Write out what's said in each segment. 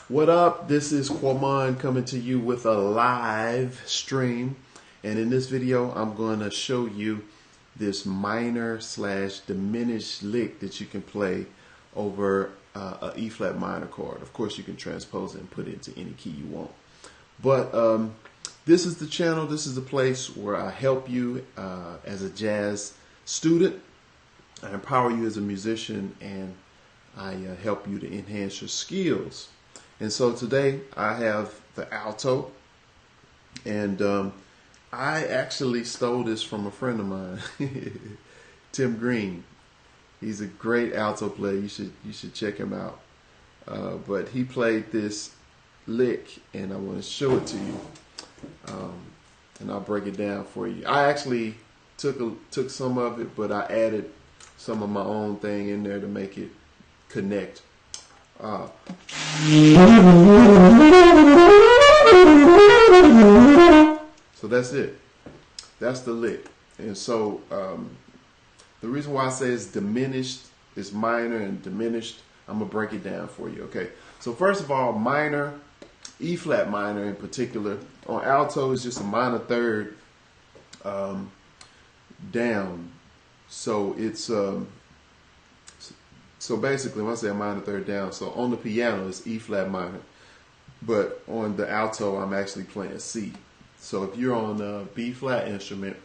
What up? This is Quamon coming to you with a live stream. And in this video, I'm going to show you this minor / diminished lick that you can play over a E flat minor chord. Of course, you can transpose it and put it into any key you want. But this is the channel. This is the place where I help you as a jazz student. I empower you as a musician, and I help you to enhance your skills. And so today I have the alto, and I actually stole this from a friend of mine, Tim Green. He's a great alto player. You should check him out. But he played this lick, and I want to show it to you, and I'll break it down for you. I actually took some of it, but I added some of my own thing in there to make it connect. So that's it. That's the lick. And so the reason why I say it's diminished, it's minor and diminished, I'm going to break it down for you. Okay. So first of all, minor, E flat minor in particular, on alto is just a minor third down. So it's so basically, when I say a minor third down, so on the piano it's E flat minor, but on the alto I'm actually playing C. So if you're on a B flat instrument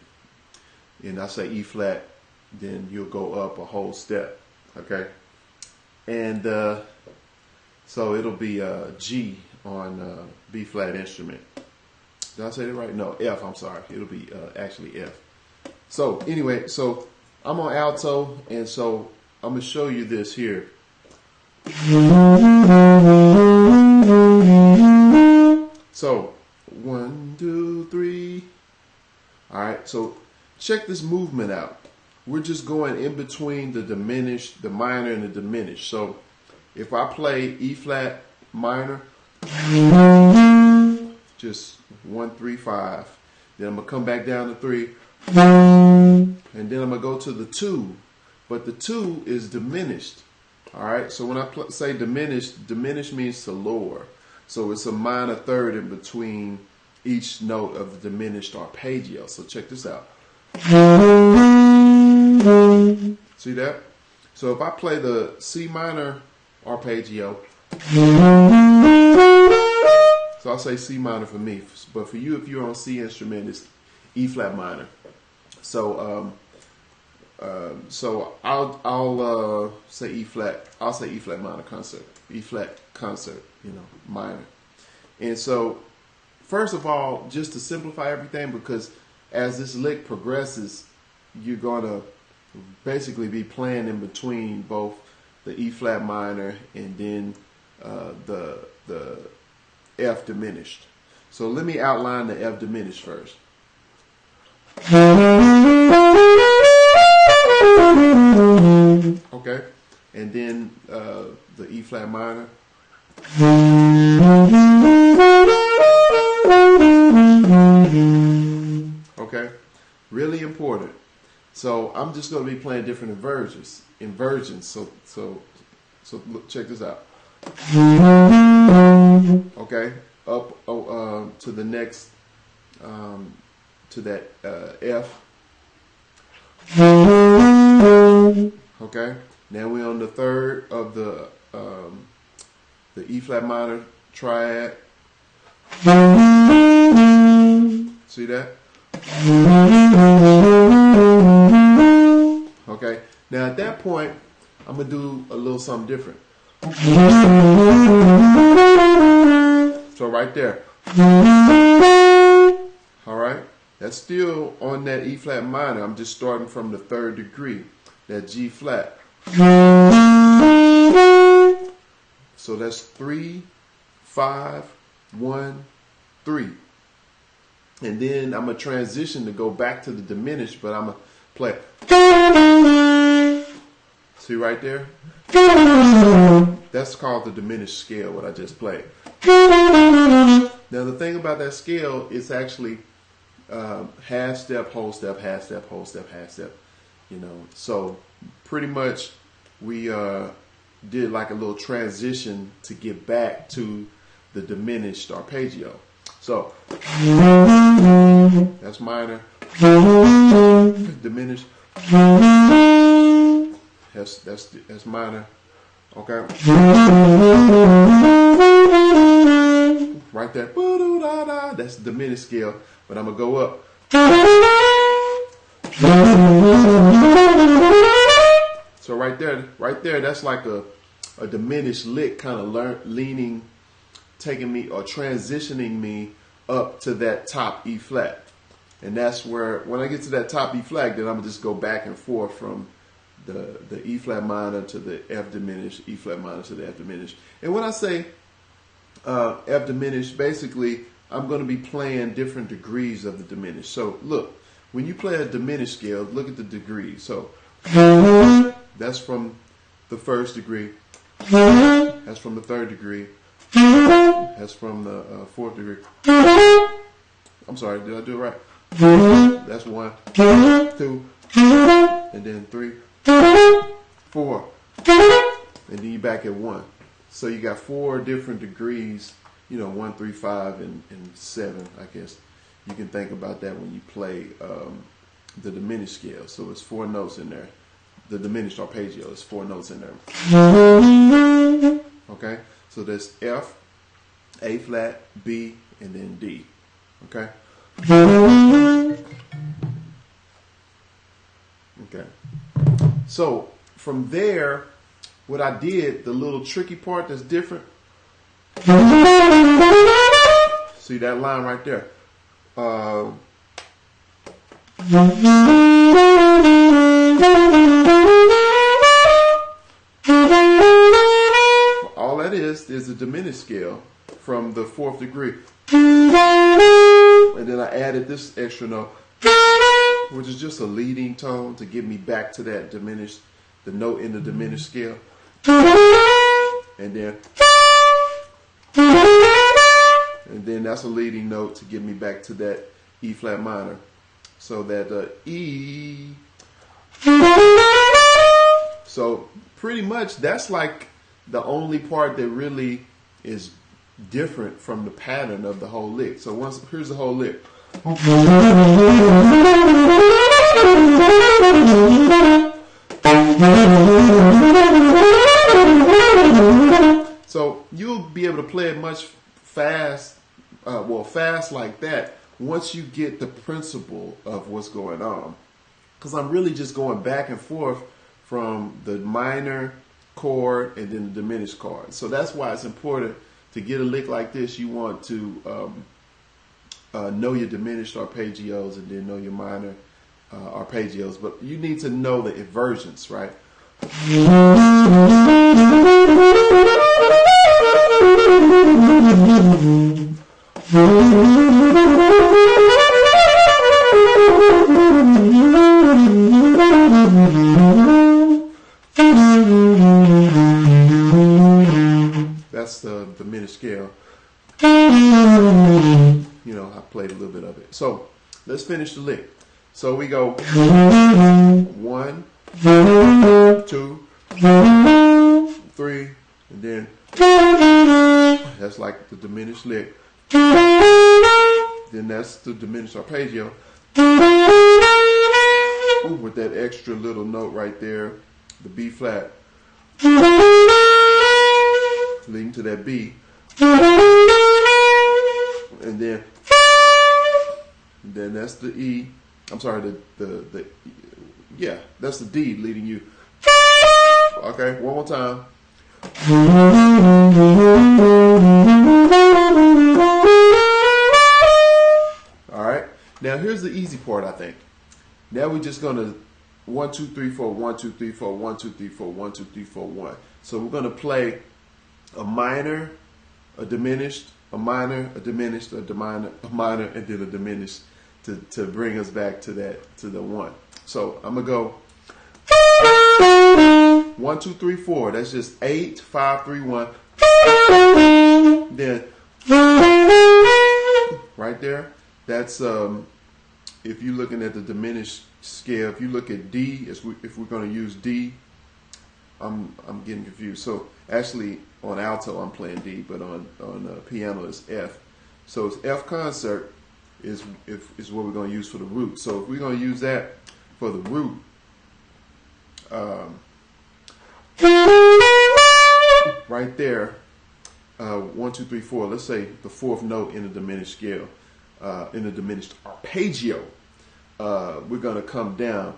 and I say E flat, then you'll go up a whole step, okay? And so it'll be G on B flat instrument. Did I say that right? No, F, I'm sorry. It'll be actually F. So anyway, so I'm on alto, and so I'm going to show you this here. So 1, 2, 3. All right, so check this movement out. We're just going in between the diminished, the minor, and the diminished. So if I play E flat minor, just 1, 3, 5. Then I'm going to come back down to 3. And then I'm going to go to the 2. But the 2 is diminished. All right. So when I say diminished, diminished means to lower. So it's a minor third in between each note of the diminished arpeggio. So check this out. See that? So if I play the C minor arpeggio, so I'll say C minor for me. But for you, if you're on C instrument, it's E flat minor. So so I'll say E flat. I'll say E flat minor concert. E flat concert, minor. And so first of all, just to simplify everything, because as this lick progresses, you're gonna basically be playing in between both the E flat minor and then the F diminished. So let me outline the F diminished first. Okay, and then the E flat minor. Okay, really important. So I'm just going to be playing different inversions. So look, check this out. Okay, up to the next to that F. Okay, now we're on the third of the E flat minor triad. See that? Okay, now at that point, I'm gonna do a little something different. So right there. All right, that's still on that E flat minor. I'm just starting from the third degree, that G flat. So that's 3, 5, 1, 3. And then I'm going to transition to go back to the diminished, but I'm going to play. See right there? That's called the diminished scale, what I just played. Now the thing about that scale, it's actually half step, whole step, half step, whole step, half step. So pretty much we did like a little transition to get back to the diminished arpeggio. So that's minor, diminished. That's minor. Okay. Right there. That's the diminished scale. But I'm gonna go up. So right there, that's like a diminished lick, kind of leaning, taking me or transitioning me up to that top E flat. And that's where, when I get to that top E flat, then I'm gonna just go back and forth from the E flat minor to the F diminished, E flat minor to the F diminished. And when I say F diminished, basically I'm going to be playing different degrees of the diminished. So look, when you play a diminished scale, look at the degrees. So that's from the first degree, that's from the third degree, that's from the fourth degree. I'm sorry, did I do it right? That's 1, 2, and then 3, 4, and then you back at 1. So you got 4 different degrees, 1, 3, 5, and 7, I guess. You can think about that when you play the diminished scale. So it's 4 notes in there. The diminished arpeggio is 4 notes in there. Okay? So there's F, A flat, B, and then D. Okay? Okay. So from there, what I did, the little tricky part that's different. See that line right there? All that is a diminished scale from the 4th degree. And then I added this extra note, which is just a leading tone to get me back to that diminished, the note in the diminished scale. And then that's a leading note to get me back to that E flat minor. So that E. So pretty much that's like the only part that really is different from the pattern of the whole lick. So here's the whole lick. So you'll be able to play it much fast like that once you get the principle of what's going on. Because I'm really just going back and forth from the minor chord and then the diminished chord. So that's why it's important to get a lick like this. You want to know your diminished arpeggios and then know your minor arpeggios. But you need to know the inversions, right? That's the diminished scale. I played a little bit of it. So let's finish the lick. So we go 1, 2, 3, and then that's like the diminished lick. Then that's the diminished arpeggio. Ooh, with that extra little note right there, the B flat, leading to that B, and then that's the E. I'm sorry, that's the D leading you. Okay, one more time. All right. Now here's the easy part, I think. Now we're just gonna 1, 2, 3, 4, 1, 2, 3, 4, 1, 2, 3, 4, 1, 2, 3, 4, 1. So we're gonna play a minor, a diminished, a minor, a diminished, a minor, and then a diminished to bring us back to the 1. So I'm gonna go 1, 2, 3, 4. That's just 8, 5, 3, 1. Then right there, that's if you're looking at the diminished scale. If you look at D, if we're going to use D, I'm getting confused. So actually on alto I'm playing D, but on piano it's F. So it's F concert is what we're going to use for the root. So if we're going to use that for the root, right there, 1, 2, 3, 4. Let's say the fourth note in the diminished scale, in the diminished arpeggio. We're going to come down.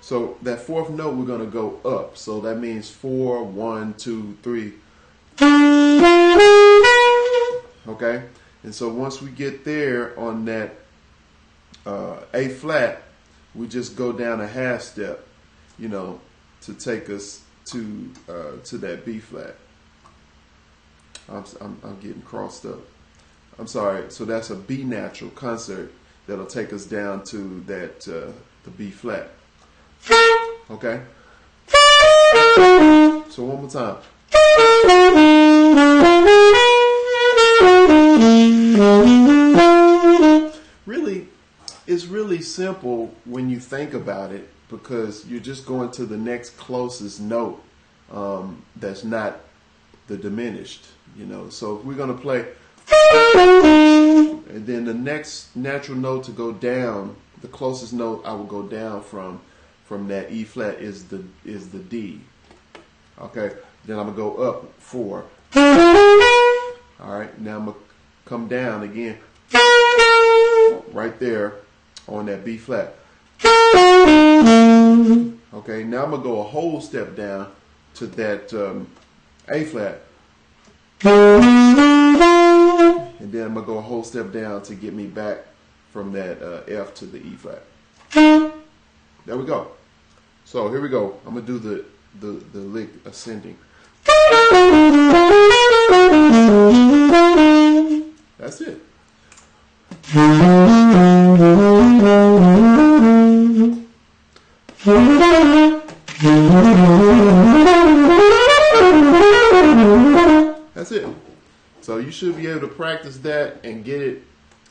So that fourth note we're going to go up. So that means 4, 1, 2, 3. Okay, and so once we get there on that A flat, we just go down a half step, you know, to take us to that B flat. I'm getting crossed up. I'm sorry. So that's a B natural concert that'll take us down to that the B flat. Okay. So one more time. Really, it's really simple when you think about it, because you're just going to the next closest note that's not the diminished, you know. So if we're going to play, and then the next natural note to go down, the closest note I will go down from that E flat is the D. Okay, then I'm gonna go up 4. All right, now I'm gonna come down again, right there on that B flat. Okay, now I'm gonna go a whole step down to that A flat, and then I'm gonna go a whole step down to get me back from that F to the E flat. There we go. So here we go. I'm gonna do the lick ascending. That's it. That's it. So you should be able to practice that and get it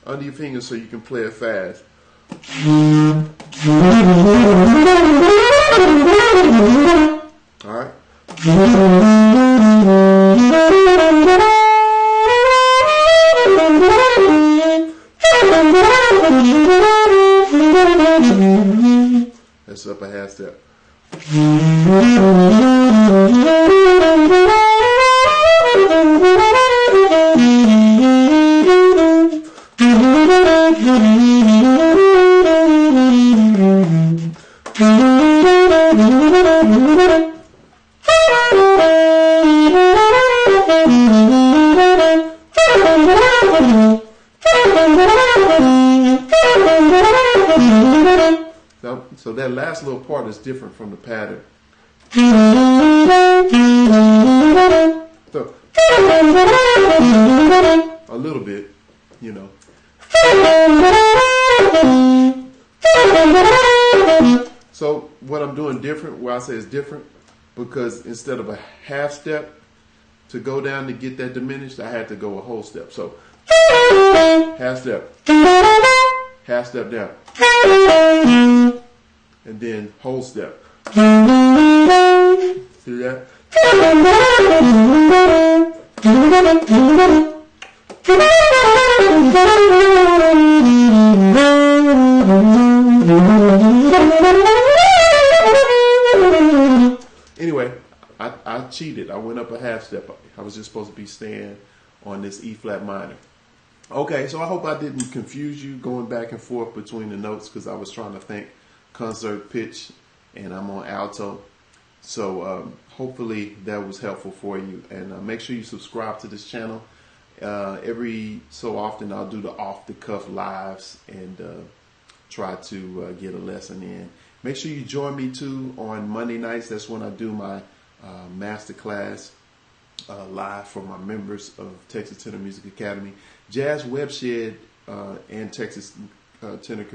under your fingers so you can play it fast. All right. That's up a half step. So that last little part is different from the pattern. So, a little bit, you know. So what I'm doing different, where I say it's different, because instead of a half step to go down to get that diminished, I had to go a whole step. So half step down, and then whole step. See that? Anyway, I cheated. I went up a half step. I was just supposed to be staying on this E flat minor. Okay, so I hope I didn't confuse you going back and forth between the notes, because I was trying to think concert pitch and I'm on alto. So hopefully that was helpful for you, and make sure you subscribe to this channel. Every so often I'll do the off-the-cuff lives and try to get a lesson in. Make sure you join me too on Monday nights. That's when I do my master class live for my members of Texas Tenor Music Academy. Jazz Webshed and Texas Tenor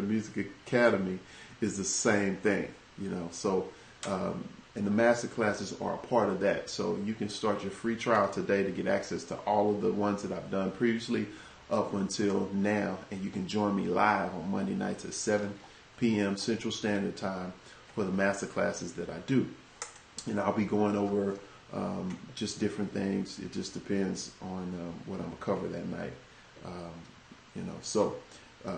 Music Academy is the same thing, you know. So and the master classes are a part of that. So you can start your free trial today to get access to all of the ones that I've done previously up until now, and you can join me live on Monday nights at 7 p.m. Central Standard Time for the master classes that I do. And I'll be going over just different things. It just depends on what I'm going to cover that night. So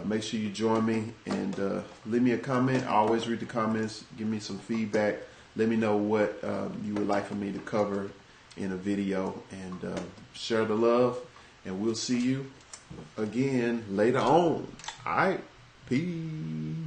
make sure you join me and leave me a comment. I always read the comments. Give me some feedback. Let me know what you would like for me to cover in a video, and share the love, and we'll see you again later on. All right, peace.